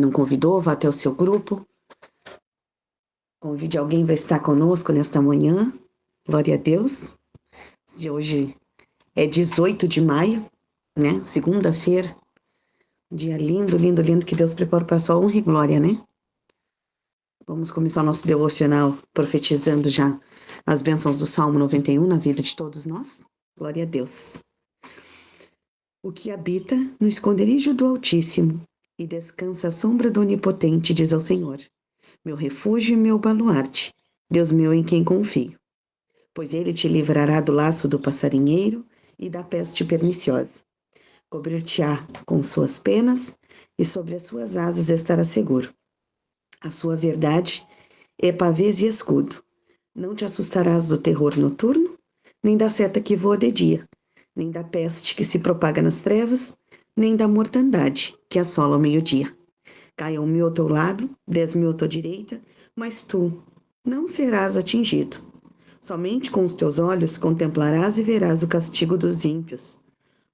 não convidou, vá até o seu grupo. Convide alguém para estar conosco nesta manhã. Glória a Deus. De hoje é 18 de maio, né? Segunda-feira. Um dia lindo, lindo, lindo que Deus preparou para a sua honra e glória, né? Vamos começar o nosso devocional profetizando já as bênçãos do Salmo 91 na vida de todos nós. Glória a Deus. O que habita no esconderijo do Altíssimo e descansa à sombra do Onipotente, diz ao Senhor: meu refúgio e meu baluarte, Deus meu em quem confio. Pois ele te livrará do laço do passarinheiro e da peste perniciosa. Cobrir-te-á com suas penas e sobre as suas asas estará seguro. A sua verdade é pavês e escudo. Não te assustarás do terror noturno, nem da seta que voa de dia, nem da peste que se propaga nas trevas, nem da mortandade que assola ao meio-dia. Caia 1.000 ao teu lado, 10.000 à tua direita, mas tu não serás atingido. Somente com os teus olhos contemplarás e verás o castigo dos ímpios.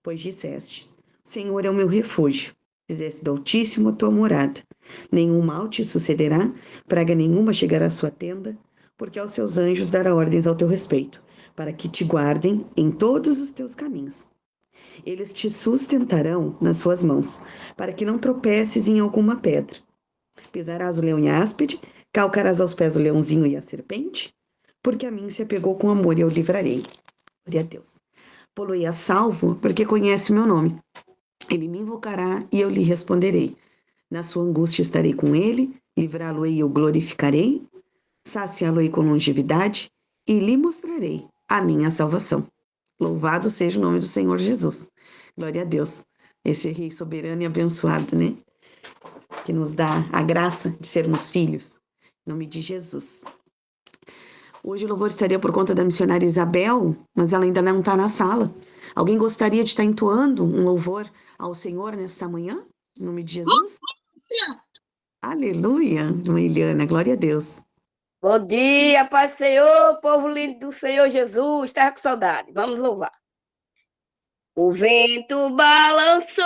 Pois dissestes: o Senhor é o meu refúgio. Fizeste do Altíssimo a tua morada. Nenhum mal te sucederá, praga nenhuma chegará à sua tenda, porque aos seus anjos dará ordens ao teu respeito, para que te guardem em todos os teus caminhos. Eles te sustentarão nas suas mãos, para que não tropeces em alguma pedra. Pisarás o leão e a áspide, calcarás aos pés o leãozinho e a serpente, porque a mim se apegou com amor e eu livrarei. Glória a Deus. Poluí a salvo, porque conhece o meu nome. Ele me invocará e eu lhe responderei. Na sua angústia estarei com ele, livrá-lo-ei e eu glorificarei, saciá-lo-ei com longevidade e lhe mostrarei a minha salvação. Louvado seja o nome do Senhor Jesus. Glória a Deus. Esse Rei soberano e abençoado, né? Que nos dá a graça de sermos filhos. Em nome de Jesus. Hoje o louvor estaria por conta da missionária Isabel, mas ela ainda não está na sala. Alguém gostaria de estar entoando um louvor ao Senhor nesta manhã? Em nome de Jesus? Aleluia, irmã Eliana, glória a Deus. Bom dia, Pai Senhor, povo lindo do Senhor Jesus, estava com saudade, vamos louvar. O vento balançou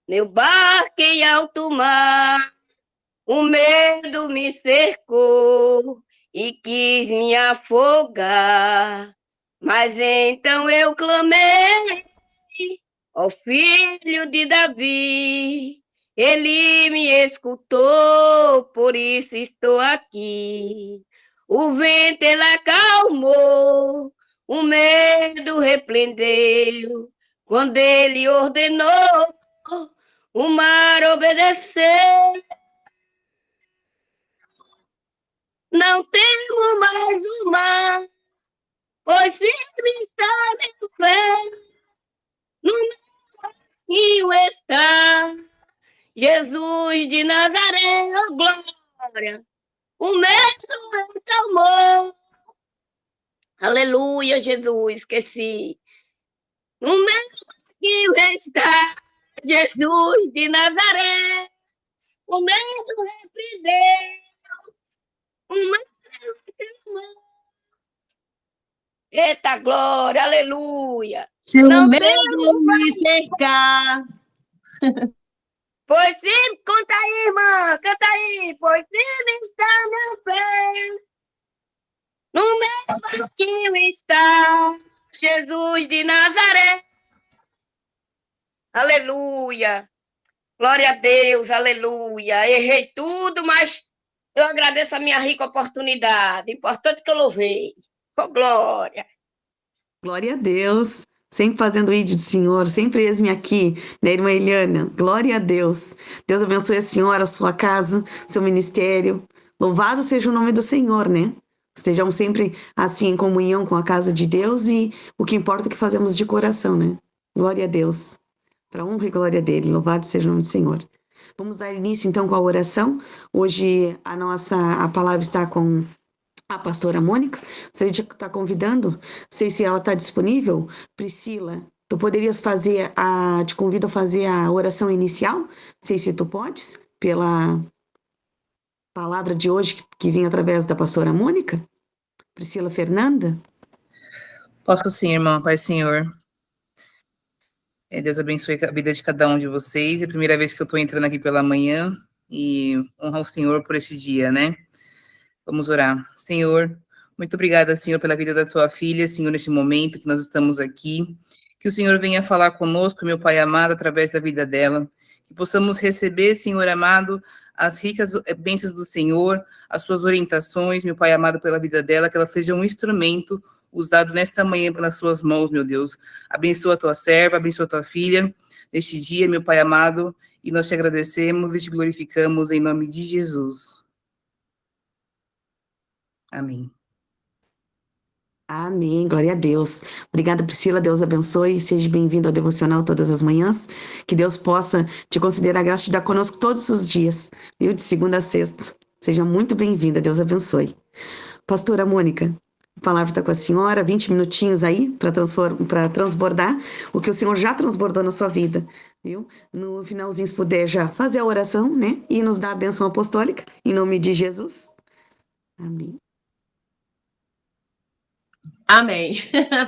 meu barco em alto mar, o medo me cercou e quis me afogar, mas então eu clamei ao filho de Davi, ele me escutou, por isso estou aqui. O vento ele acalmou, o medo repreendeu, quando ele ordenou, o mar obedeceu. Não temo mais o mar, pois firme está meu pé. No meu rio está Jesus de Nazaré, oh glória. O medo acalmou. Aleluia, Jesus, esqueci. No meu rio está Jesus de Nazaré. O medo repreendeu. O medo acalmou. Eita glória, aleluia. Se o medo me cercar. Pois sim, conta aí, irmã, canta aí. Pois sim, está meu pé. No meu barquinho está Jesus de Nazaré. Aleluia. Glória a Deus, aleluia. Errei tudo, mas eu agradeço a minha rica oportunidade. Importante que eu louvei. Oh, glória. Glória a Deus. Sempre fazendo o ídolo do Senhor, sempre eis-me aqui, né, irmã Eliana? Glória a Deus. Deus abençoe a senhora, a sua casa, seu ministério. Louvado seja o nome do Senhor, né? Estejamos sempre assim em comunhão com a casa de Deus e o que importa é o que fazemos de coração, né? Glória a Deus. Para honra e glória dele. Louvado seja o nome do Senhor. Vamos dar início então com a oração. Hoje a palavra está com a pastora Mônica. Você está convidando? Não sei se ela está disponível. Priscila, tu poderias te convido a fazer a oração inicial? Não sei se tu podes, pela palavra de hoje que vem através da pastora Mônica. Priscila Fernanda. Posso sim, irmã, Pai Senhor. Deus abençoe a vida de cada um de vocês. É a primeira vez que eu estou entrando aqui pela manhã e honrar o Senhor por esse dia, né? Vamos orar. Senhor, muito obrigada, Senhor, pela vida da tua filha, Senhor, neste momento que nós estamos aqui. Que o Senhor venha falar conosco, meu Pai amado, através da vida dela. Que possamos receber, Senhor amado, as ricas bênçãos do Senhor, as suas orientações, meu Pai amado, pela vida dela, que ela seja um instrumento usado nesta manhã pelas suas mãos, meu Deus. Abençoa a tua serva, abençoa a tua filha, neste dia, meu Pai amado, e nós te agradecemos e te glorificamos em nome de Jesus. Amém. Amém, glória a Deus. Obrigada, Priscila, Deus abençoe, seja bem-vindo ao Devocional todas as manhãs, que Deus possa te considerar graça de estar conosco todos os dias, viu, de segunda a sexta. Seja muito bem-vinda, Deus abençoe. Pastora Mônica, a palavra está com a senhora, 20 minutinhos aí para transbordar o que o Senhor já transbordou na sua vida, viu? No finalzinho, se puder já fazer a oração, né, e nos dar a bênção apostólica, em nome de Jesus. Amém. Amém.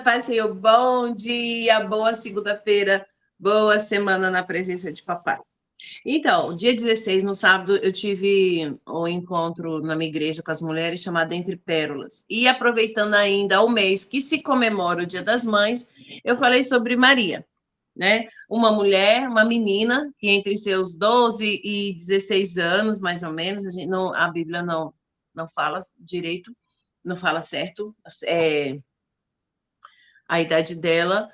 Pai Senhor, bom dia, boa segunda-feira, boa semana na presença de papai. Então, dia 16, no sábado, eu tive um encontro na minha igreja com as mulheres chamado Entre Pérolas. E aproveitando ainda o mês que se comemora o Dia das Mães, eu falei sobre Maria, né? Uma mulher, uma menina, que entre seus 12 e 16 anos, mais ou menos, a Bíblia não fala direito, não fala certo, a idade dela,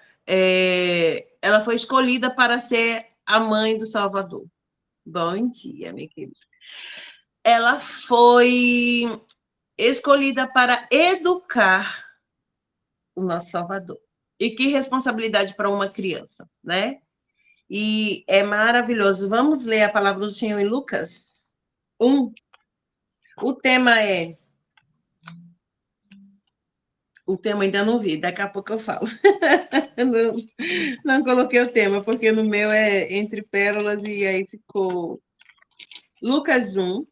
ela foi escolhida para ser a mãe do Salvador. Bom dia, minha querida. Ela foi escolhida para educar o nosso Salvador. E que responsabilidade para uma criança, né? E é maravilhoso. Vamos ler a palavra do Senhor em Lucas 1. O tema ainda não vi, daqui a pouco eu falo. Não coloquei o tema, porque no meu é Entre Pérolas e aí ficou Lucas 1,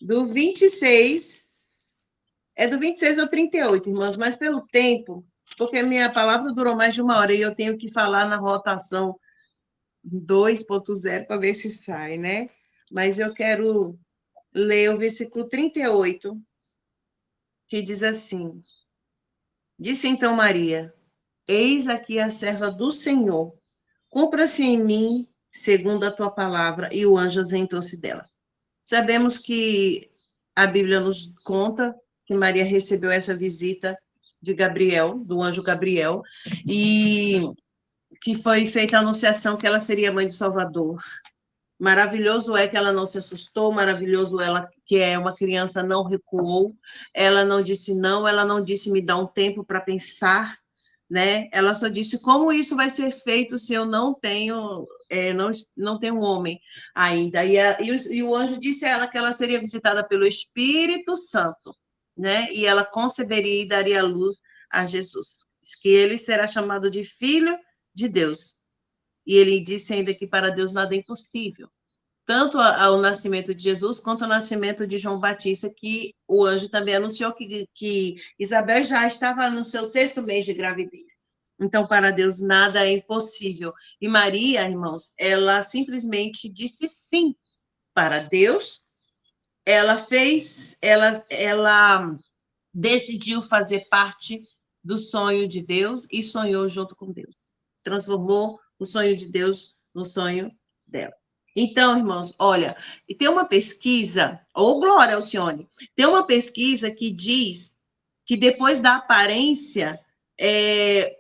do 26, do 26 ao 38, irmãos, mas pelo tempo, porque a minha palavra durou mais de 1 hora e eu tenho que falar na rotação 2.0 para ver se sai, né? Mas eu quero ler o versículo 38, que diz assim: Disse então Maria: Eis aqui a serva do Senhor, cumpra-se em mim segundo a tua palavra. E o anjo ausentou-se dela. Sabemos que a Bíblia nos conta que Maria recebeu essa visita de Gabriel, do anjo Gabriel, e que foi feita a anunciação que ela seria mãe do Salvador. Maravilhoso é que ela não se assustou, maravilhoso ela que é uma criança, não recuou, ela não disse não, ela não disse me dá um tempo para pensar, né? Ela só disse como isso vai ser feito se eu não tenho não tenho um homem ainda. E o anjo disse a ela que ela seria visitada pelo Espírito Santo, né? E ela conceberia e daria luz a Jesus, que ele será chamado de Filho de Deus. E ele disse ainda que para Deus nada é impossível. Tanto ao nascimento de Jesus, quanto ao nascimento de João Batista, que o anjo também anunciou que Isabel já estava no seu 6º mês de gravidez. Então, para Deus, nada é impossível. E Maria, irmãos, ela simplesmente disse sim para Deus. Ela decidiu fazer parte do sonho de Deus e sonhou junto com Deus. Transformou o sonho de Deus no sonho dela. Então, irmãos, olha, tem uma pesquisa, glória, Alcione, tem uma pesquisa que diz que depois da aparência,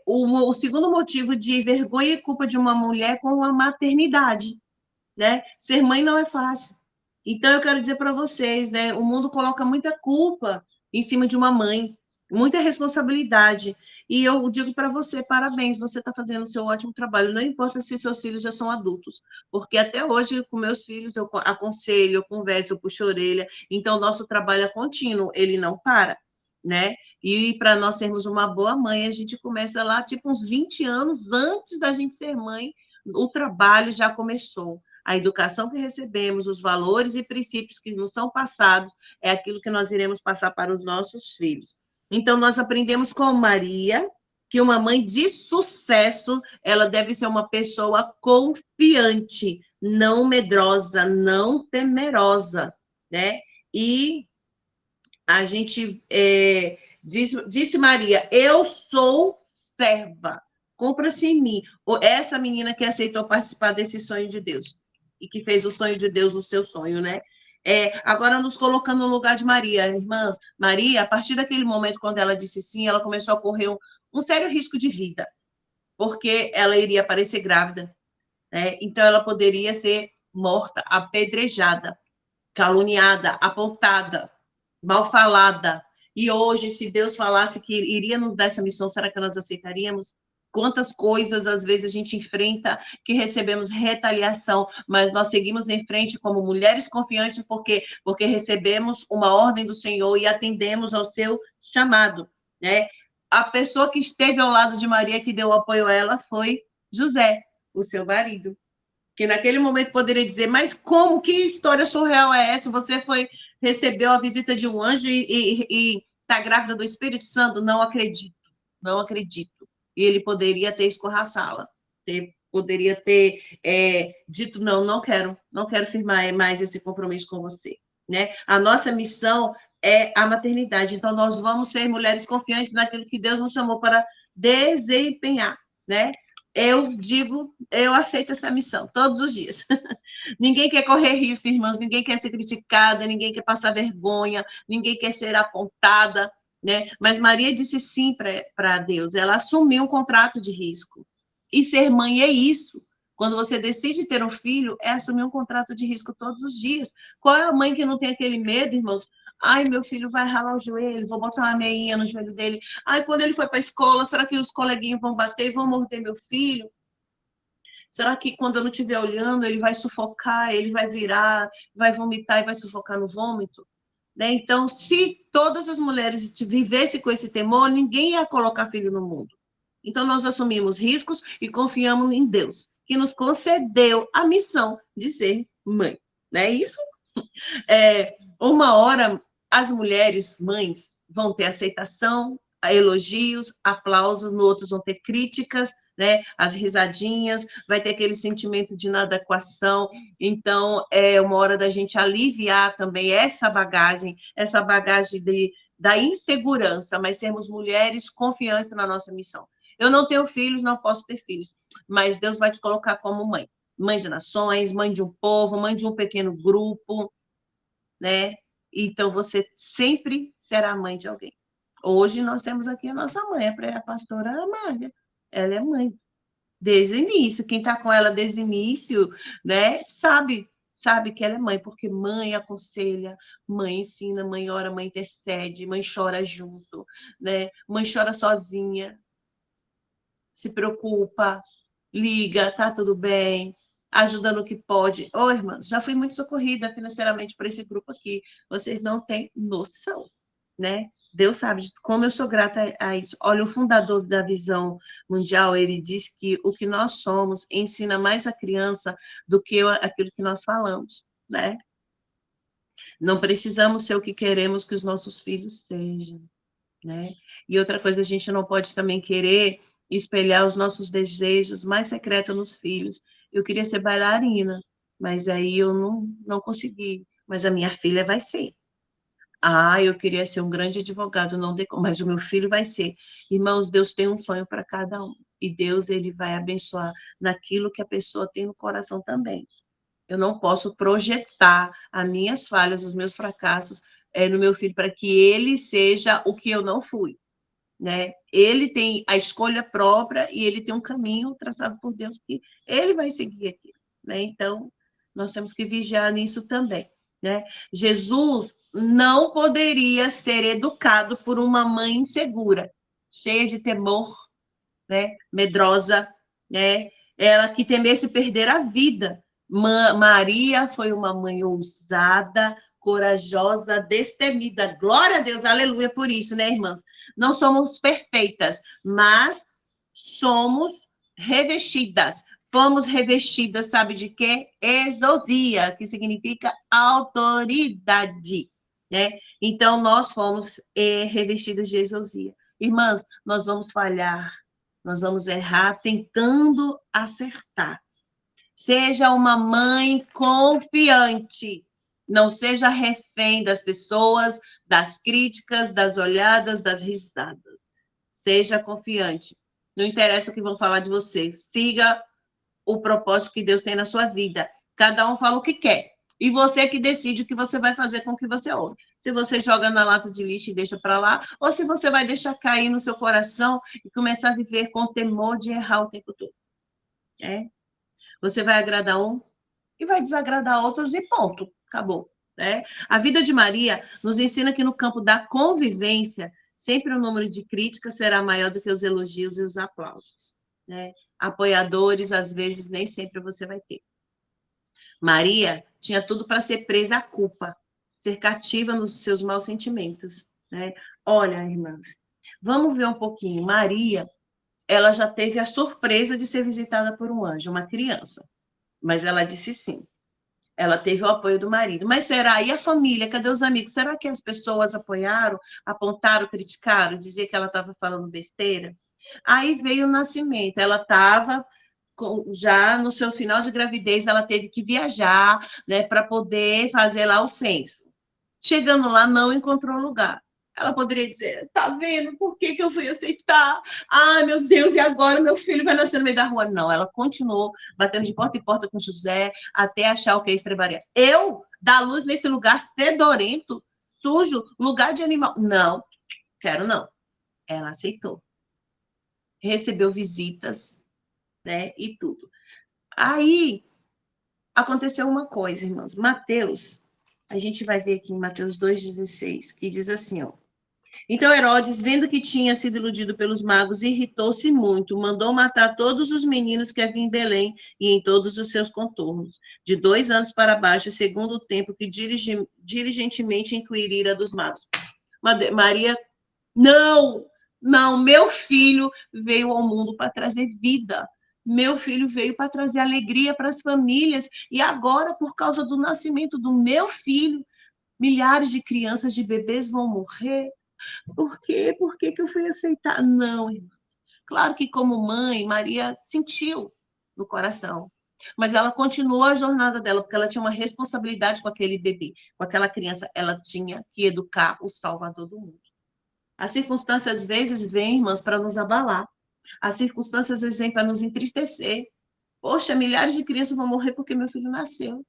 o segundo motivo de vergonha e culpa de uma mulher com a maternidade, né? Ser mãe não é fácil. Então, eu quero dizer para vocês, né? O mundo coloca muita culpa em cima de uma mãe, muita responsabilidade. E eu digo para você, parabéns, você está fazendo o seu ótimo trabalho. Não importa se seus filhos já são adultos, porque até hoje, com meus filhos, eu aconselho, eu converso, eu puxo a orelha. Então, o nosso trabalho é contínuo, ele não para, né? E para nós sermos uma boa mãe, a gente começa lá, tipo, uns 20 anos antes da gente ser mãe, o trabalho já começou. A educação que recebemos, os valores e princípios que nos são passados, é aquilo que nós iremos passar para os nossos filhos. Então, nós aprendemos com Maria, que uma mãe de sucesso, ela deve ser uma pessoa confiante, não medrosa, não temerosa, né? E a gente disse Maria, eu sou serva, compra-se em mim. Essa menina que aceitou participar desse sonho de Deus e que fez o sonho de Deus o seu sonho, né? Agora nos colocando no lugar de Maria, irmãs. Maria, a partir daquele momento, quando ela disse sim, ela começou a correr um sério risco de vida, porque ela iria aparecer grávida, né? Então ela poderia ser morta, apedrejada, caluniada, apontada, mal falada. E hoje, se Deus falasse que iria nos dar essa missão, será que nós aceitaríamos? Quantas coisas, às vezes, a gente enfrenta que recebemos retaliação, mas nós seguimos em frente como mulheres confiantes porque recebemos uma ordem do Senhor e atendemos ao seu chamado, né? A pessoa que esteve ao lado de Maria, que deu apoio a ela, foi José, o seu marido, que naquele momento poderia dizer, mas como, que história surreal é essa? Você recebeu a visita de um anjo e está grávida do Espírito Santo? Não acredito, não acredito. E ele poderia ter escorraçá-la, poderia ter dito, não quero firmar mais esse compromisso com você, né? A nossa missão é a maternidade, então nós vamos ser mulheres confiantes naquilo que Deus nos chamou para desempenhar, né? Eu aceito essa missão todos os dias. Ninguém quer correr risco, irmãs, ninguém quer ser criticada, ninguém quer passar vergonha, ninguém quer ser apontada, né? Mas Maria disse sim para Deus, ela assumiu um contrato de risco. E ser mãe é isso. Quando você decide ter um filho, é assumir um contrato de risco todos os dias. Qual é a mãe que não tem aquele medo, irmãos? Ai, meu filho vai ralar o joelho, vou botar uma meinha no joelho dele. Ai, quando ele for para a escola, será que os coleguinhas vão bater e vão morder meu filho? Será que quando eu não estiver olhando, ele vai sufocar, ele vai virar, vai vomitar e vai sufocar no vômito? Né? Então, se todas as mulheres vivessem com esse temor, ninguém ia colocar filho no mundo. Então, nós assumimos riscos e confiamos em Deus, que nos concedeu a missão de ser mãe. Não é isso? Uma hora, as mulheres mães vão ter aceitação, elogios, aplausos, no outros vão ter críticas, né? As risadinhas, vai ter aquele sentimento de inadequação. Então, é uma hora da gente aliviar também essa bagagem da insegurança, mas sermos mulheres confiantes na nossa missão. Eu não tenho filhos, não posso ter filhos, mas Deus vai te colocar como mãe. Mãe de nações, mãe de um povo, mãe de um pequeno grupo, né? Então, você sempre será mãe de alguém. Hoje, nós temos aqui a nossa mãe, a pastora Amália. Ela é mãe. Desde o início. Quem está com ela desde o início, né? Sabe que ela é mãe, porque mãe aconselha, mãe ensina, mãe ora, mãe intercede, mãe chora junto, né? Mãe chora sozinha, se preocupa, liga, tá tudo bem, ajuda no que pode. Ô, irmã, já fui muito socorrida financeiramente por esse grupo aqui. Vocês não têm noção, né? Deus sabe como eu sou grata a isso. Olha, o fundador da Visão Mundial, ele diz que o que nós somos ensina mais a criança do que aquilo que nós falamos, né? Não precisamos ser o que queremos que os nossos filhos sejam, né? E outra coisa, a gente não pode também querer espelhar os nossos desejos mais secretos nos filhos. Eu queria ser bailarina, mas aí eu não consegui. Mas a minha filha vai ser. Ah, eu queria ser um grande advogado, não mas o meu filho vai ser. Irmãos, Deus tem um sonho para cada um. E Deus, ele vai abençoar naquilo que a pessoa tem no coração também. Eu não posso projetar as minhas falhas, os meus fracassos no meu filho para que ele seja o que eu não fui, né? Ele tem a escolha própria e ele tem um caminho traçado por Deus que ele vai seguir aqui, né? Então, nós temos que vigiar nisso também, né? Jesus não poderia ser educado por uma mãe insegura, cheia de temor, né? Medrosa, né? Ela que temesse perder a vida. Maria foi uma mãe ousada, corajosa, destemida. Glória a Deus, aleluia por isso, né, irmãs? Não somos perfeitas, mas somos revestidas. Fomos revestidas, sabe de quê? Exousia, que significa autoridade, né? Então, nós fomos revestidas de exousia. Irmãs, nós vamos falhar, nós vamos errar tentando acertar. Seja uma mãe confiante. Não seja refém das pessoas, das críticas, das olhadas, das risadas. Seja confiante. Não interessa o que vão falar de você. Siga o propósito que Deus tem na sua vida. Cada um fala o que quer. E você que decide o que você vai fazer com o que você ouve. Se você joga na lata de lixo e deixa para lá, ou se você vai deixar cair no seu coração e começar a viver com temor de errar o tempo todo. Você vai agradar um e vai desagradar outros e ponto. Acabou. A vida de Maria nos ensina que no campo da convivência, sempre o número de críticas será maior do que os elogios e os aplausos. Apoiadores, às vezes, nem sempre você vai ter. Maria tinha tudo para ser presa à culpa, ser cativa nos seus maus sentimentos. Olha, irmãs, vamos ver um pouquinho. Maria, ela já teve a surpresa de ser visitada por um anjo, uma criança. Mas ela disse sim. Ela teve o apoio do marido. Mas será? E a família? Cadê os amigos? Será que as pessoas apoiaram, apontaram, criticaram, diziam que ela estava falando besteira? Aí veio o nascimento. Ela estava já no seu final de gravidez, ela teve que viajar, para poder fazer lá o censo. Chegando lá, não encontrou lugar. Ela poderia dizer, tá vendo? Por que eu fui aceitar? Ai, meu Deus, e agora meu filho vai nascer no meio da rua? Não, ela continuou batendo de porta em porta com José, até achar o que é estrebaria. Eu dar luz nesse lugar fedorento, sujo, lugar de animal? Não, quero não. Ela aceitou. Recebeu visitas, e tudo. Aí, aconteceu uma coisa, irmãos. Mateus, a gente vai ver aqui em Mateus 2,16, que diz assim, ó. Então Herodes, vendo que tinha sido iludido pelos magos, irritou-se muito, mandou matar todos os meninos que havia em Belém e em todos os seus contornos, de 2 anos para baixo, segundo o tempo que diligentemente inquirira dos magos. Maria, não, meu filho veio ao mundo para trazer vida. Meu filho veio para trazer alegria para as famílias. E agora, por causa do nascimento do meu filho, milhares de crianças, de bebês vão morrer. Por quê? Por que eu fui aceitar? Não, irmãos. Claro que, como mãe, Maria sentiu no coração. Mas ela continuou a jornada dela, porque ela tinha uma responsabilidade com aquele bebê, com aquela criança. Ela tinha que educar o Salvador do mundo. As circunstâncias, às vezes, vêm, irmãos, para nos abalar. As circunstâncias, às vezes, vêm para nos entristecer. Poxa, milhares de crianças vão morrer porque meu filho nasceu.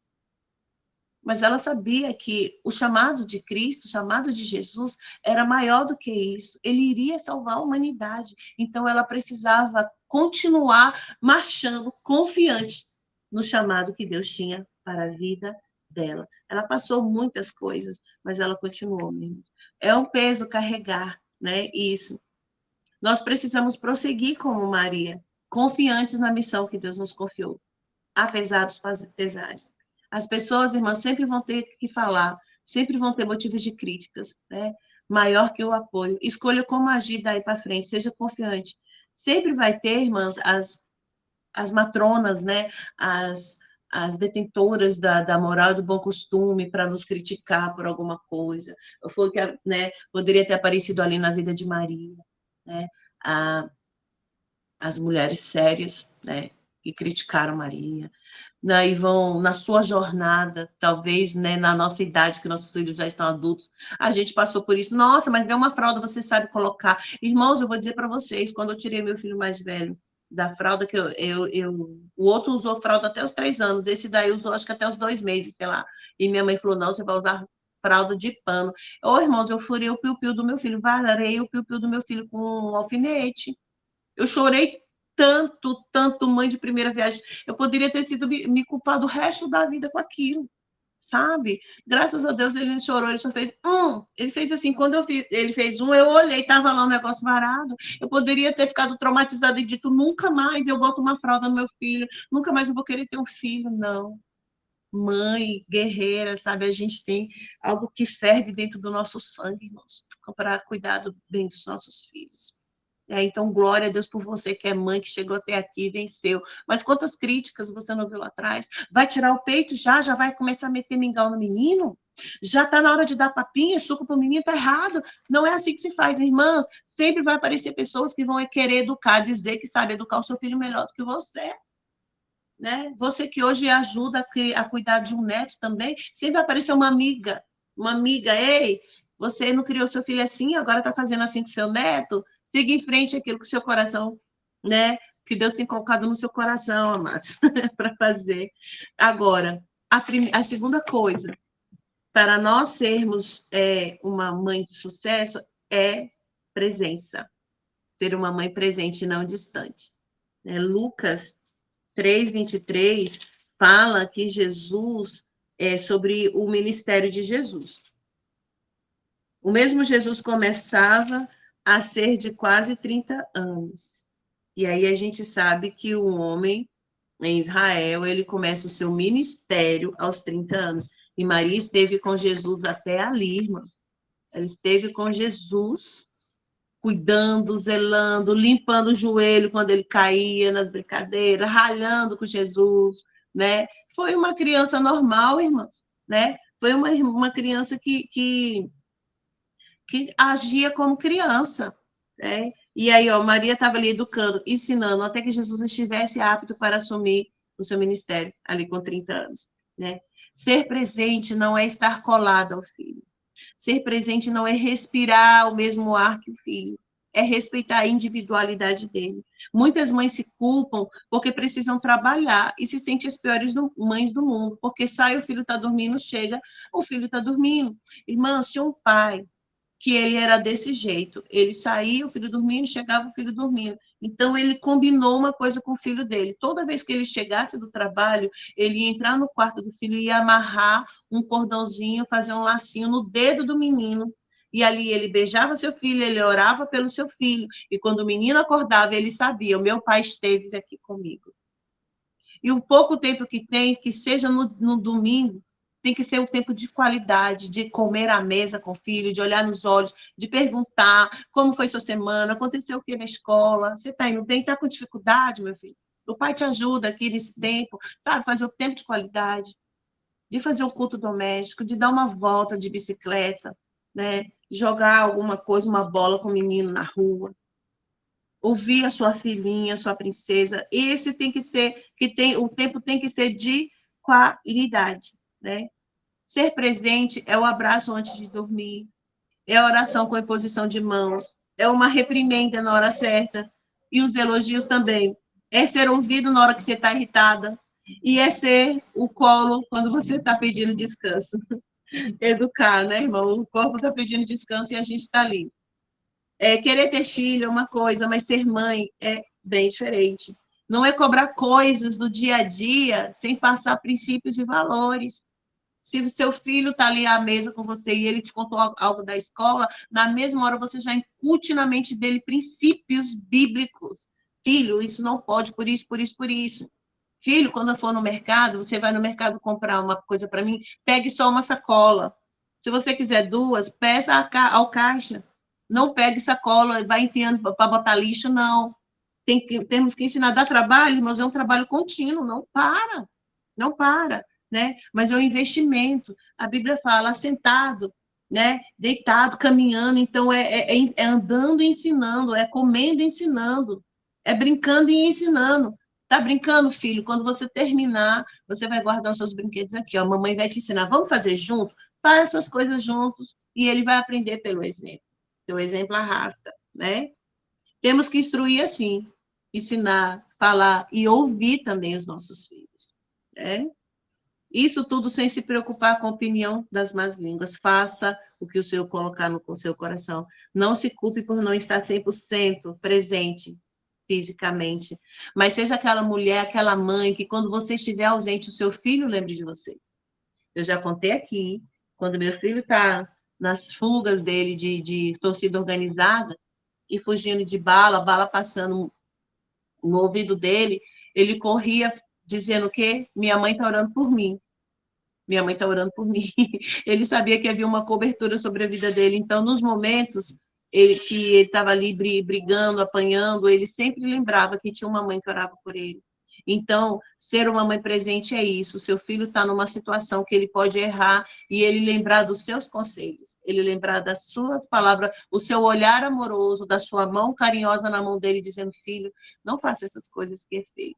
Mas ela sabia que o chamado de Cristo, o chamado de Jesus, era maior do que isso. Ele iria salvar a humanidade. Então, ela precisava continuar marchando, confiante no chamado que Deus tinha para a vida dela. Ela passou muitas coisas, mas ela continuou mesmo. É um peso carregar, isso. Nós precisamos prosseguir como Maria, confiantes na missão que Deus nos confiou, apesar dos pesares. As pessoas, irmãs, sempre vão ter que falar, sempre vão ter motivos de críticas, maior que o apoio. Escolha como agir daí para frente, seja confiante. Sempre vai ter, irmãs, as matronas, as detentoras da moral e do bom costume para nos criticar por alguma coisa. Foi que, poderia ter aparecido ali na vida de Maria, as mulheres sérias, que criticaram Maria. E vão na sua jornada, talvez, na nossa idade, que nossos filhos já estão adultos, a gente passou por isso. Nossa, mas deu uma fralda, você sabe colocar. Irmãos, eu vou dizer para vocês, quando eu tirei meu filho mais velho da fralda, que o outro usou fralda até os 3 anos, esse daí usou acho que até os 2 meses, sei lá. E minha mãe falou, não, você vai usar fralda de pano. Irmãos, eu furei o piu-piu do meu filho, varei o piu-piu do meu filho com um alfinete. Eu chorei tanto, mãe de primeira viagem. Eu poderia ter sido me culpado o resto da vida com aquilo, sabe? Graças a Deus ele não chorou, ele só fez Ele fez assim, quando ele fez eu olhei, tava lá um negócio varado. Eu poderia ter ficado traumatizada e dito, nunca mais eu boto uma fralda no meu filho, nunca mais eu vou querer ter um filho, não. Mãe, guerreira, sabe? A gente tem algo que ferve dentro do nosso sangue, irmãos, para cuidar bem dos nossos filhos. Então, glória a Deus por você que é mãe, que chegou até aqui e venceu. Mas quantas críticas você não viu lá atrás? Vai tirar o peito já vai começar a meter mingau no menino? Já está na hora de dar papinha, suco para o menino, está errado. Não é assim que se faz, irmã. Sempre vai aparecer pessoas que vão querer educar, dizer que sabe educar o seu filho melhor do que você. Né? Você que hoje ajuda a cuidar de um neto também, sempre vai aparecer uma amiga, ei, você não criou seu filho assim, agora está fazendo assim com seu neto, siga em frente aquilo que o seu coração, né, que Deus tem colocado no seu coração, amados, para fazer. Agora, a segunda coisa, para nós sermos uma mãe de sucesso, é presença. Ser uma mãe presente e não distante. Lucas 3:23 fala que Jesus sobre o ministério de Jesus. O mesmo Jesus começava a ser de quase 30 anos. E aí a gente sabe que o homem em Israel, ele começa o seu ministério aos 30 anos. E Maria esteve com Jesus até ali, irmãos. Ela esteve com Jesus cuidando, zelando, limpando o joelho quando ele caía nas brincadeiras, ralhando com Jesus, né? Foi uma criança normal, irmãos, né? Foi uma criança que agia como criança, né? E aí, ó, Maria estava ali educando, ensinando, até que Jesus estivesse apto para assumir o seu ministério, ali com 30 anos, né? Ser presente não é estar colado ao filho. Ser presente não é respirar o mesmo ar que o filho, é respeitar a individualidade dele. Muitas mães se culpam porque precisam trabalhar e se sentem as piores mães do mundo, porque sai, o filho está dormindo, chega, o filho está dormindo. Irmã, se um pai que ele era desse jeito, ele saía, o filho dormindo, chegava, o filho dormindo. Então, ele combinou uma coisa com o filho dele. Toda vez que ele chegasse do trabalho, ele ia entrar no quarto do filho e ia amarrar um cordãozinho, fazer um lacinho no dedo do menino. E ali ele beijava seu filho, ele orava pelo seu filho. E quando o menino acordava, ele sabia, o meu pai esteve aqui comigo. E o pouco tempo que tem, que seja no domingo, tem que ser um tempo de qualidade, de comer à mesa com o filho, de olhar nos olhos, de perguntar como foi sua semana, aconteceu o que na escola, você está indo bem, está com dificuldade, meu filho? O pai te ajuda aqui nesse tempo, sabe, fazer o tempo de qualidade, de fazer um culto doméstico, de dar uma volta de bicicleta, né? Jogar alguma coisa, uma bola com o menino na rua, ouvir a sua filhinha, a sua princesa. Esse tem que ser, o tempo tem que ser de qualidade, né? Ser presente é o abraço antes de dormir, é a oração com a imposição de mãos, é uma reprimenda na hora certa, e os elogios também. É ser ouvido na hora que você está irritada, e é ser o colo quando você está pedindo descanso. Educar, né, irmão? O corpo está pedindo descanso e a gente está ali. Querer ter filho é uma coisa, mas ser mãe é bem diferente. Não é cobrar coisas do dia a dia sem passar princípios e valores. Se o seu filho está ali à mesa com você e ele te contou algo da escola, na mesma hora você já incute na mente dele princípios bíblicos. Filho, isso não pode, por isso, por isso, por isso. Filho, quando eu for no mercado, você vai no mercado comprar uma coisa para mim, pegue só uma sacola. Se você quiser duas, peça ao caixa. Não pegue sacola, vai enfiando para botar lixo, não. Temos que ensinar a dar trabalho, mas é um trabalho contínuo, não para, né? Mas é um investimento. A Bíblia fala sentado, né? Deitado, caminhando, então é andando e ensinando, é comendo e ensinando, é brincando e ensinando. Tá brincando, filho? Quando você terminar, você vai guardar os seus brinquedos aqui, ó. A mamãe vai te ensinar. Vamos fazer junto? Faz essas coisas juntos e ele vai aprender pelo exemplo. O exemplo arrasta, né? Temos que instruir assim, ensinar, falar e ouvir também os nossos filhos, né? Isso tudo sem se preocupar com a opinião das más línguas. Faça o que o Senhor colocar no seu coração. Não se culpe por não estar 100% presente fisicamente, mas seja aquela mulher, aquela mãe que quando você estiver ausente, o seu filho lembre de você. Eu já contei aqui, quando meu filho está nas fugas dele de torcida organizada e fugindo de bala passando no ouvido dele, ele corria dizendo que minha mãe está orando por mim. Minha mãe está orando por mim. Ele sabia que havia uma cobertura sobre a vida dele. Então, nos momentos que ele estava ali brigando, apanhando, ele sempre lembrava que tinha uma mãe que orava por ele. Então, ser uma mãe presente é isso. O seu filho está numa situação que ele pode errar e ele lembrar dos seus conselhos, ele lembrar das suas palavras, o seu olhar amoroso, da sua mão carinhosa na mão dele, dizendo, filho, não faça essas coisas que é feio.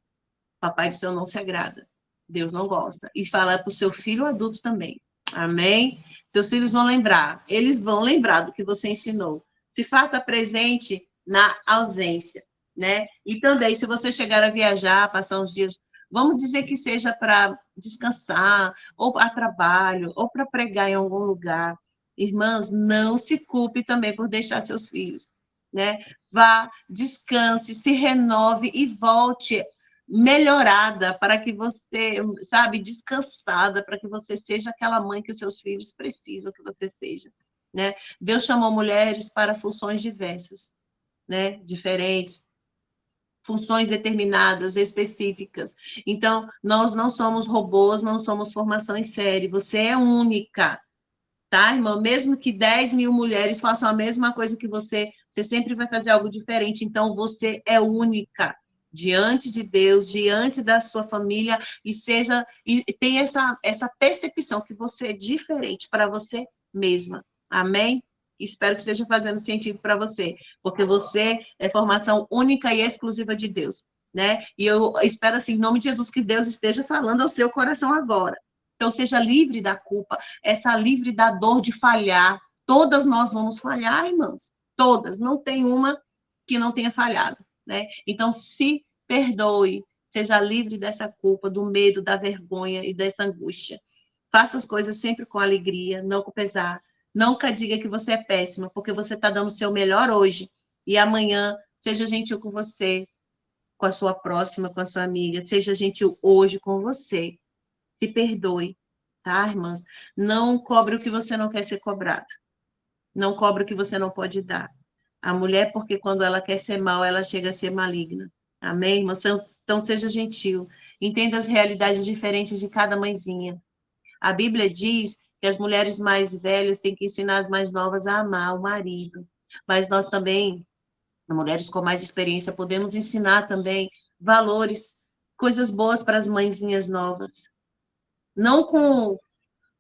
Papai do céu não se agrada. Deus não gosta. E falar para o seu filho adulto também. Amém? Seus filhos vão lembrar. Eles vão lembrar do que você ensinou. Se faça presente na ausência, né? E também, se você chegar a viajar, passar uns dias, vamos dizer que seja para descansar, ou a trabalho, ou para pregar em algum lugar. Irmãs, não se culpe também por deixar seus filhos, né? Vá, descanse, se renove e volte melhorada para que você, sabe, descansada, para que você seja aquela mãe que os seus filhos precisam que você seja, né? Deus chamou mulheres para funções diversas, né? Diferentes, funções determinadas, específicas. Então, nós não somos robôs, não somos formação em série, você é única, tá, irmã? Mesmo que 10 mil mulheres façam a mesma coisa que você sempre vai fazer algo diferente, então você é única diante de Deus, diante da sua família, e tem essa percepção que você é diferente para você mesma. Amém? Espero que esteja fazendo sentido para você, porque você é formação única e exclusiva de Deus, né? E eu espero, assim, em nome de Jesus, que Deus esteja falando ao seu coração agora. Então, seja livre da culpa, essa livre da dor de falhar. Todas nós vamos falhar, irmãos. Todas. Não tem uma que não tenha falhado, né? Então, se perdoe. Seja livre dessa culpa, do medo, da vergonha e dessa angústia. Faça as coisas sempre com alegria, não com pesar. Nunca diga que você é péssima, porque você está dando o seu melhor hoje. E amanhã, seja gentil com você, com a sua próxima, com a sua amiga. Seja gentil hoje com você. Se perdoe, tá, irmãs? Não cobre o que você não quer ser cobrado. Não cobre o que você não pode dar. A mulher, porque quando ela quer ser mal, ela chega a ser maligna. Amém, irmãs? Então, seja gentil. Entenda as realidades diferentes de cada mãezinha. A Bíblia diz que as mulheres mais velhas têm que ensinar as mais novas a amar o marido. Mas nós também, mulheres com mais experiência, podemos ensinar também valores, coisas boas para as mãezinhas novas. Não com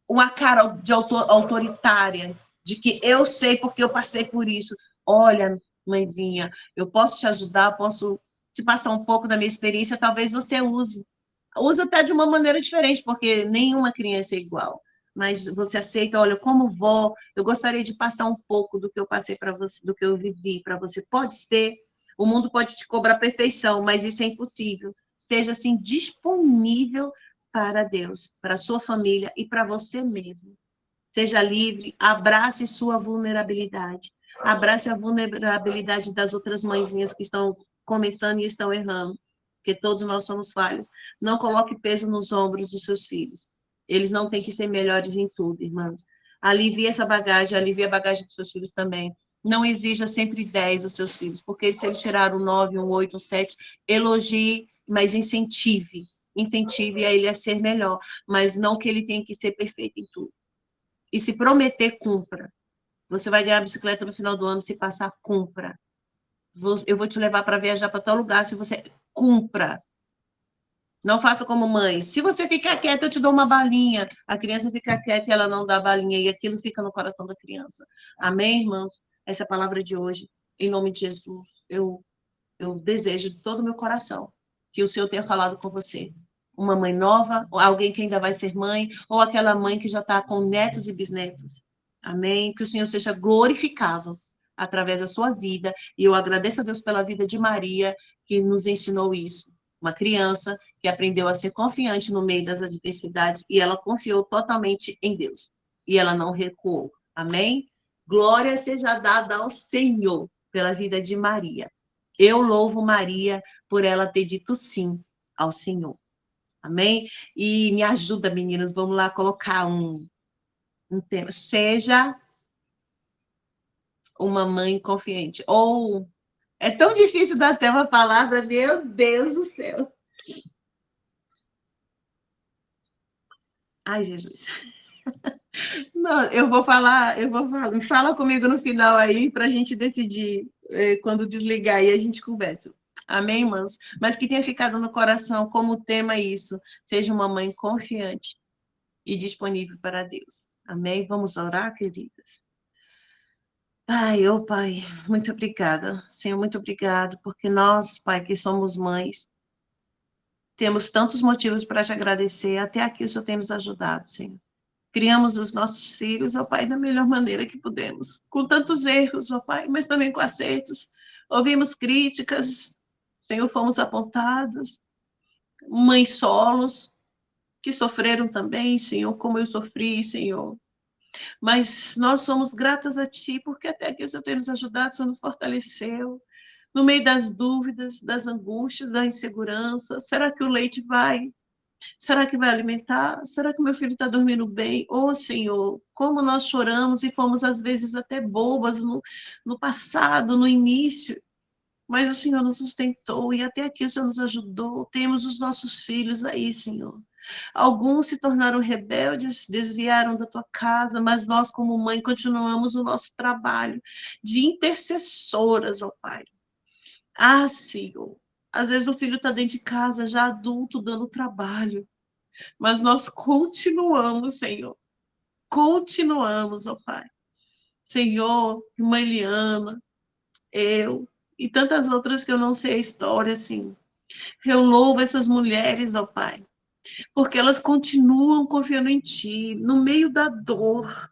uma cara de autoritária, de que eu sei porque eu passei por isso. Olha, mãezinha, eu posso te ajudar, posso te passar um pouco da minha experiência, talvez você use. Usa até de uma maneira diferente, porque nenhuma criança é igual. Mas você aceita, olha, como vó, eu gostaria de passar um pouco do que eu passei para você, do que eu vivi para você. Pode ser, o mundo pode te cobrar perfeição, mas isso é impossível. Esteja assim disponível para Deus, para a sua família e para você mesmo. Seja livre, abrace sua vulnerabilidade. Abrace a vulnerabilidade das outras mãezinhas que estão começando e estão errando, porque todos nós somos falhos. Não coloque peso nos ombros dos seus filhos. Eles não têm que ser melhores em tudo, irmãs. Alivie essa bagagem, alivie a bagagem dos seus filhos também. Não exija sempre 10 dos seus filhos, porque se eles tiraram 9, 8, 7, elogie, mas incentive. Incentive a ele a ser melhor, mas não que ele tenha que ser perfeito em tudo. E se prometer, cumpra. Você vai ganhar a bicicleta no final do ano, se passar, cumpra. Eu vou te levar para viajar para tal lugar, se você cumpra. Não faça como mãe. Se você ficar quieta, eu te dou uma balinha. A criança fica quieta e ela não dá a balinha, e aquilo fica no coração da criança. Amém, irmãos? Essa é a palavra de hoje. Em nome de Jesus, eu desejo de todo o meu coração que o Senhor tenha falado com você. Uma mãe nova, ou alguém que ainda vai ser mãe, ou aquela mãe que já está com netos e bisnetos. Amém? Que o Senhor seja glorificado através da sua vida. E eu agradeço a Deus pela vida de Maria, que nos ensinou isso. Uma criança que aprendeu a ser confiante no meio das adversidades e ela confiou totalmente em Deus. E ela não recuou. Amém? Glória seja dada ao Senhor pela vida de Maria. Eu louvo Maria por ela ter dito sim ao Senhor. Amém? E me ajuda, meninas, vamos lá colocar um tema. Seja uma mãe confiante. Ou é tão difícil dar até uma palavra, meu Deus do céu. Ai, Jesus. Não, eu vou falar. Fala comigo no final aí para a gente decidir quando desligar e a gente conversa. Amém, irmãs? Mas que tenha ficado no coração como tema isso. Seja uma mãe confiante e disponível para Deus. Amém? Vamos orar, queridas? Pai, Pai, muito obrigada. Senhor, muito obrigado, porque nós, Pai, que somos mães, temos tantos motivos para te agradecer. Até aqui o Senhor tem nos ajudado, Senhor. Criamos os nossos filhos, Pai, da melhor maneira que pudemos. Com tantos erros, Pai, mas também com acertos. Ouvimos críticas, Senhor, fomos apontados. Mães solos, que sofreram também, Senhor, como eu sofri, Senhor. Mas nós somos gratas a Ti, porque até aqui o Senhor tem nos ajudado, o Senhor nos fortaleceu. No meio das dúvidas, das angústias, da insegurança, será que o leite vai? Será que vai alimentar? Será que meu filho está dormindo bem? Oh, Senhor, como nós choramos e fomos às vezes até bobas no passado, no início, mas o Senhor nos sustentou e até aqui o Senhor nos ajudou. Temos os nossos filhos aí, Senhor. Alguns se tornaram rebeldes, desviaram da tua casa, mas nós, como mãe, continuamos o nosso trabalho de intercessoras, ó Pai. Ah, Senhor, às vezes o filho está dentro de casa, já adulto, dando trabalho, mas nós continuamos, Senhor. Continuamos, ó Pai. Senhor, irmã Eliana, eu e tantas outras que eu não sei a história, assim. Eu louvo essas mulheres, ó Pai, porque elas continuam confiando em Ti, no meio da dor.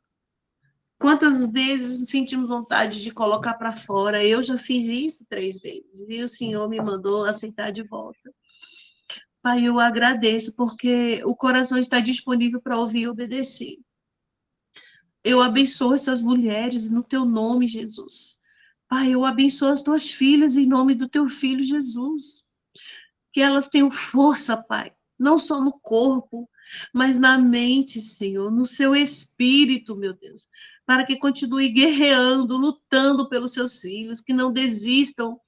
Quantas vezes sentimos vontade de colocar para fora? Eu já fiz isso 3 vezes e o Senhor me mandou aceitar de volta. Pai, eu agradeço porque o coração está disponível para ouvir e obedecer. Eu abençoo essas mulheres no Teu nome, Jesus. Pai, eu abençoo as Tuas filhas em nome do Teu Filho, Jesus. Que elas tenham força, Pai, não só no corpo, mas na mente, Senhor, no seu espírito, meu Deus, para que continue guerreando, lutando pelos seus filhos, que não desistam,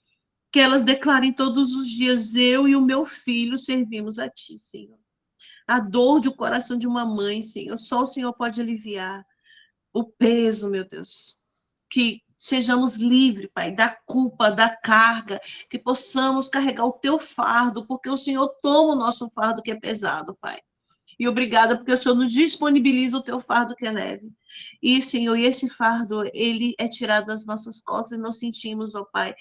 que elas declarem todos os dias: eu e o meu filho servimos a Ti, Senhor. A dor do coração de uma mãe, Senhor, só o Senhor pode aliviar. O peso, meu Deus, que sejamos livres, Pai, da culpa, da carga, que possamos carregar o Teu fardo, porque o Senhor toma o nosso fardo que é pesado, Pai. E obrigada porque o Senhor nos disponibiliza o Teu fardo que é leve. E, Senhor, e esse fardo, ele é tirado das nossas costas e nós sentimos, ó Pai,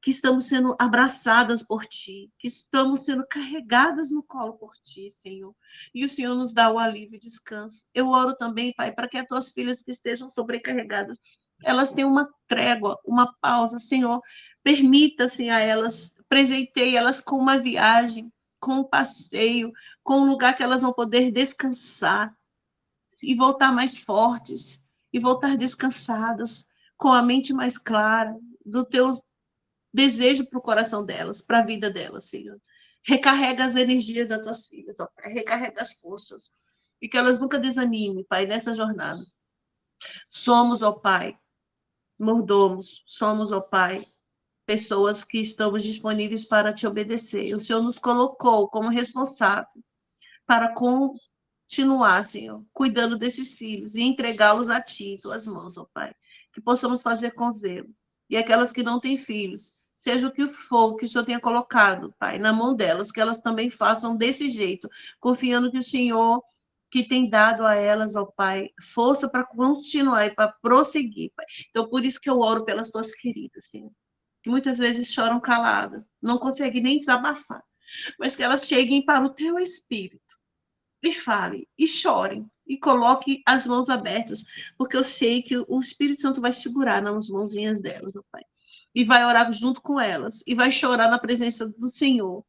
que estamos sendo abraçadas por Ti, que estamos sendo carregadas no colo por Ti, Senhor. E o Senhor nos dá o alívio e descanso. Eu oro também, Pai, para que as Tuas filhas que estejam sobrecarregadas, elas tenham uma trégua, uma pausa, Senhor. Permita-se a elas, presenteie elas com uma viagem, com um passeio, com um lugar que elas vão poder descansar e voltar mais fortes, e voltar descansadas, com a mente mais clara, do Teu desejo para o coração delas, para a vida delas, Senhor. Recarrega as energias das Tuas filhas, ó Pai. Recarrega as forças. E que elas nunca desanimem, Pai, nessa jornada. Somos, ó Pai, mordomos. Somos, ó Pai, pessoas que estamos disponíveis para Te obedecer. O Senhor nos colocou como responsável para continuar, Senhor, cuidando desses filhos e entregá-los a Ti, Tuas mãos, ó Pai. Que possamos fazer com zelo. E aquelas que não têm filhos, seja o que for que o Senhor tenha colocado, Pai, na mão delas, que elas também façam desse jeito, confiando que o Senhor que tem dado a elas, ó Pai, força para continuar e para prosseguir, Pai. Então, por isso que eu oro pelas Tuas queridas, Senhor, que muitas vezes choram caladas, não conseguem nem desabafar, mas que elas cheguem para o Teu Espírito e falem, e chorem, e coloque as mãos abertas, porque eu sei que o Espírito Santo vai segurar nas mãozinhas delas, ó Pai, e vai orar junto com elas, e vai chorar na presença do Senhor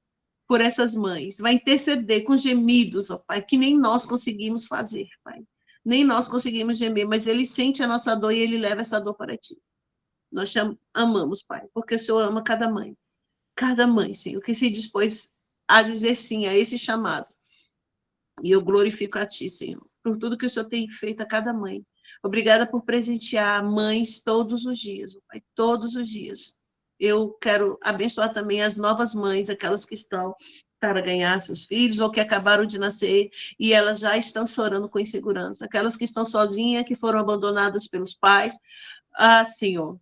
por essas mães, vai interceder com gemidos, ó Pai, que nem nós conseguimos fazer, Pai. Nem nós conseguimos gemer, mas Ele sente a nossa dor e Ele leva essa dor para Ti. Nós amamos, Pai, porque o Senhor ama cada mãe, Senhor, que se dispôs a dizer sim a esse chamado. E eu glorifico a Ti, Senhor, por tudo que o Senhor tem feito a cada mãe. Obrigada por presentear mães todos os dias, Pai, todos os dias. Eu quero abençoar também as novas mães, aquelas que estão para ganhar seus filhos ou que acabaram de nascer e elas já estão chorando com insegurança. Aquelas que estão sozinhas, que foram abandonadas pelos pais. Ah, Senhor,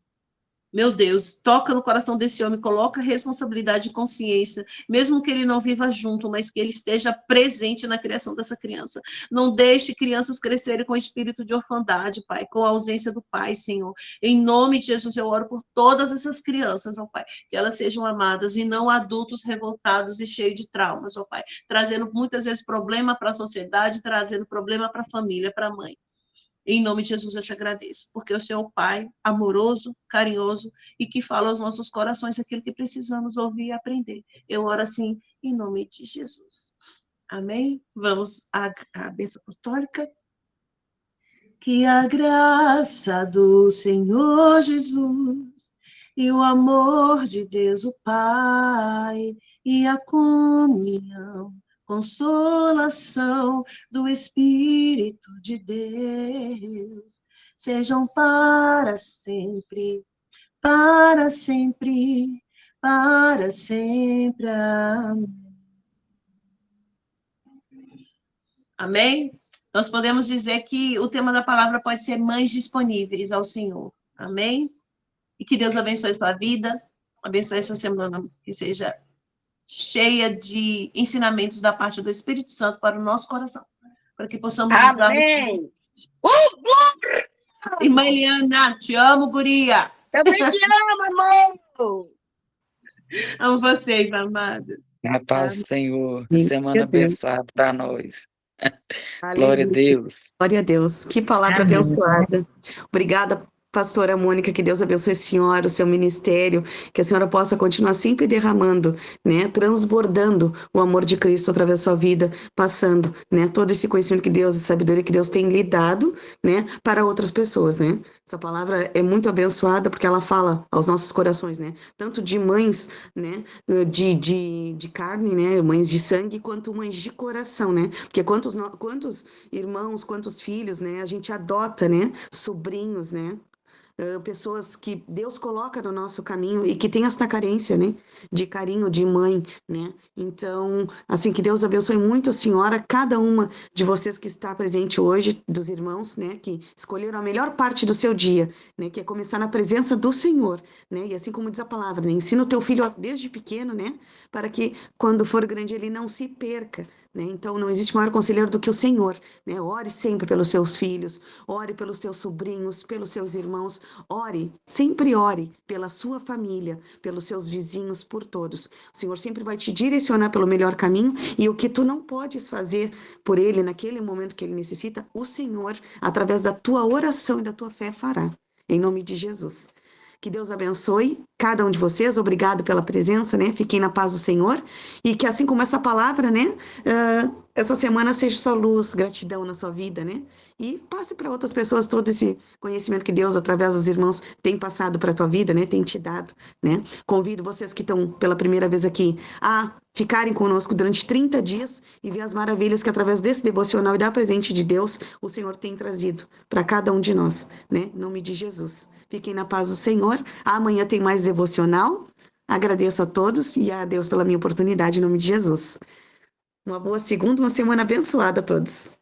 Meu Deus, toca no coração desse homem, coloca responsabilidade e consciência, mesmo que ele não viva junto, mas que ele esteja presente na criação dessa criança. Não deixe crianças crescerem com espírito de orfandade, Pai, com a ausência do Pai, Senhor. Em nome de Jesus, eu oro por todas essas crianças, ó Pai, que elas sejam amadas e não adultos revoltados e cheios de traumas, ó Pai, trazendo muitas vezes problema para a sociedade, trazendo problema para a família, para a mãe. Em nome de Jesus eu te agradeço, porque o Senhor é o Pai amoroso, carinhoso e que fala aos nossos corações aquilo que precisamos ouvir e aprender. Eu oro assim em nome de Jesus. Amém? Vamos à bênção apostólica. Que a graça do Senhor Jesus e o amor de Deus o Pai e a comunhão, consolação do Espírito de Deus sejam para sempre, para sempre, para sempre. Amém? Nós podemos dizer que o tema da palavra pode ser mães disponíveis ao Senhor. Amém? E que Deus abençoe sua vida, abençoe essa semana, que seja cheia de ensinamentos da parte do Espírito Santo para o nosso coração, para que possamos usar. Amém. Irmã Eliana, te amo, guria. Também te amo, amor. Amo vocês, amadas. A paz do Senhor, Amém. semana Meu Deus. abençoada para nós. Aleluia. Glória a Deus. Glória a Deus. Que palavra Amém. abençoada. Obrigada, pastora Mônica, que Deus abençoe a senhora, o seu ministério, que a senhora possa continuar sempre derramando, né, transbordando o amor de Cristo através da sua vida, passando, né, todo esse conhecimento que Deus e sabedoria que Deus tem lhe dado, né, para outras pessoas, né. Essa palavra é muito abençoada porque ela fala aos nossos corações, né, tanto de mães, né, de carne, né, mães de sangue, quanto mães de coração, né, porque quantos irmãos, quantos filhos, né, a gente adota, né, sobrinhos, né, pessoas que Deus coloca no nosso caminho e que tem esta carência, né, de carinho de mãe, né, então, assim, que Deus abençoe muito a senhora, cada uma de vocês que está presente hoje, dos irmãos, né, que escolheram a melhor parte do seu dia, né, que é começar na presença do Senhor, né, e assim como diz a palavra, né, ensina o teu filho desde pequeno, né, para que quando for grande ele não se perca, né? Então, não existe maior conselheiro do que o Senhor, né? Ore sempre pelos seus filhos, ore pelos seus sobrinhos, pelos seus irmãos, sempre ore pela sua família, pelos seus vizinhos, por todos. O Senhor sempre vai te direcionar pelo melhor caminho e o que tu não podes fazer por ele naquele momento que ele necessita, o Senhor, através da tua oração e da tua fé, fará. Em nome de Jesus. Que Deus abençoe cada um de vocês, obrigado pela presença, né? Fiquem na paz do Senhor e que assim como essa palavra, né? Essa semana seja só luz, gratidão na sua vida, né? E passe para outras pessoas todo esse conhecimento que Deus, através dos irmãos, tem passado para a tua vida, né? Tem te dado, né? Convido vocês que estão pela primeira vez aqui a ficarem conosco durante 30 dias e ver as maravilhas que através desse devocional e da presente de Deus, o Senhor tem trazido para cada um de nós, né? Em nome de Jesus. Fiquem na paz do Senhor. Amanhã tem mais devocional. Agradeço a todos e a Deus pela minha oportunidade, em nome de Jesus. Uma boa segunda, uma semana abençoada a todos.